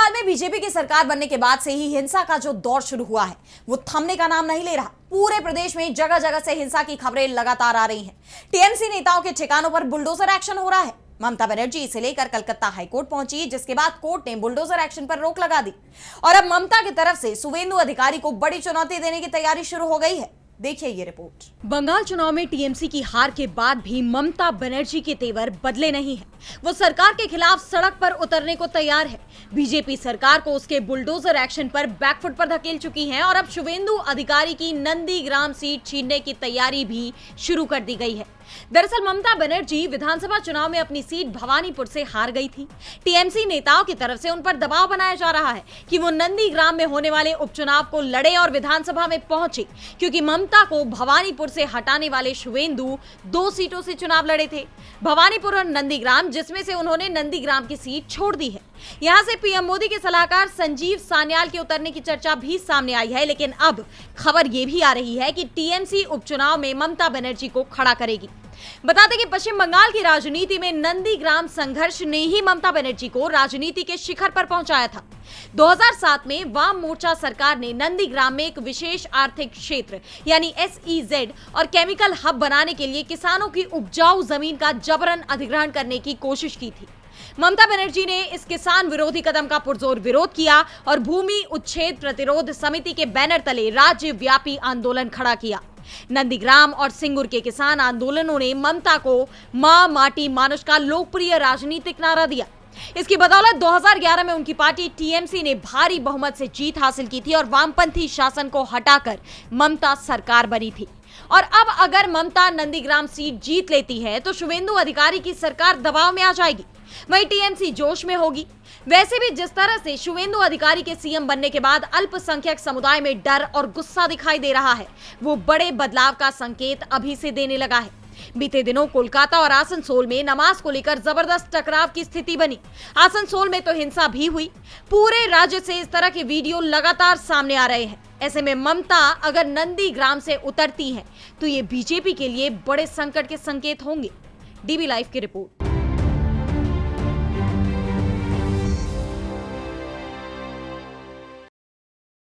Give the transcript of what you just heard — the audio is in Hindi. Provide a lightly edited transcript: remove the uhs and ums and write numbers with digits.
बंगाल में बीजेपी की सरकार बनने के बाद से ही हिंसा का जो दौर शुरू हुआ है वो थमने का नाम नहीं ले रहा। पूरे प्रदेश में जगह जगह से हिंसा की खबरें लगातार आ रही हैं। टीएमसी नेताओं के ठिकानों पर बुलडोजर एक्शन हो रहा है। ममता बनर्जी इसे लेकर कलकत्ता हाईकोर्ट पहुंची, जिसके बाद कोर्ट ने बुलडोजर एक्शन पर रोक लगा दी और अब ममता की तरफ से शुवेंदु अधिकारी को बड़ी चुनौती देने की तैयारी शुरू हो गई है। देखिए ये रिपोर्ट। बंगाल चुनाव में टीएमसी की हार के बाद भी ममता बनर्जी के तेवर बदले नहीं है। वो सरकार के खिलाफ सड़क पर उतरने को तैयार है। बीजेपी सरकार को उसके बुलडोजर एक्शन पर बैकफुट पर धकेल चुकी है और अब शुवेंदु अधिकारी की नंदीग्राम सीट छीनने की तैयारी भी शुरू कर दी गई है। दरअसल ममता बनर्जी विधानसभा चुनाव में अपनी सीट भवानीपुर से हार गई थी। टीएमसी नेताओं की तरफ से उन पर दबाव बनाया जा रहा है कि वो नंदीग्राम में होने वाले उपचुनाव को लड़े और विधानसभा में पहुंचे, क्योंकि ममता को भवानीपुर से हटाने वाले शुवेंदु 2 सीटों से चुनाव लड़े थे, भवानीपुर और नंदीग्राम, जिसमें से उन्होंने नंदीग्राम की सीट छोड़ दी है। यहां से पीएम मोदी के सलाहकार संजीव सान्याल के उतरने की चर्चा भी सामने आई है, लेकिन अब खबर यह भी आ रही है कि टीएमसी उपचुनाव में ममता बनर्जी को खड़ा करेगी। बता दें कि पश्चिम बंगाल की राजनीति में नंदीग्राम संघर्ष ने ही ममता बनर्जी को राजनीति के शिखर पर पहुंचाया था। 2007 में वाम मोर्चा सरकार ने नंदीग्राम में एक विशेष आर्थिक क्षेत्र यानी SEZ और केमिकल हब बनाने के लिए किसानों की उपजाऊ जमीन का जबरन अधिग्रहण करने की कोशिश की थी। ममता बनर्जी ने इस किसान विरोधी कदम का पुरजोर विरोध किया और भूमि उच्छेद प्रतिरोध समिति के बैनर तले राज्यव्यापी आंदोलन खड़ा किया। नंदीग्राम और सिंगुर के किसान आंदोलनों ने ममता को मां माटी मानुष का लोकप्रिय राजनीतिक नारा दिया। इसकी बदौलत 2011 में उनकी पार्टी टीएमसी ने भारी बहुमत से जीत हासिल की थी और वामपंथी शासन को हटाकर ममता सरकार बनी थी। और अब अगर ममता नंदीग्राम सीट जीत लेती है तो शुवेंदु अधिकारी की सरकार दबाव में आ जाएगी, वहीं टीएमसी जोश में होगी। वैसे भी जिस तरह से शुवेंदु अधिकारी के सीएम बनने के बाद अल्पसंख्यक समुदाय में डर और गुस्सा दिखाई दे रहा है, वो बड़े बदलाव का संकेत अभी से देने लगा है। बीते दिनों कोलकाता और आसनसोल में नमाज को लेकर जबरदस्त टकराव की स्थिति बनी। आसनसोल में तो हिंसा भी हुई। पूरे राज्य से इस तरह के वीडियो लगातार सामने आ रहे हैं। ऐसे में ममता अगर नंदीग्राम से उतरती हैं तो ये बीजेपी के लिए बड़े संकट के संकेत होंगे। डीबी लाइव की रिपोर्ट।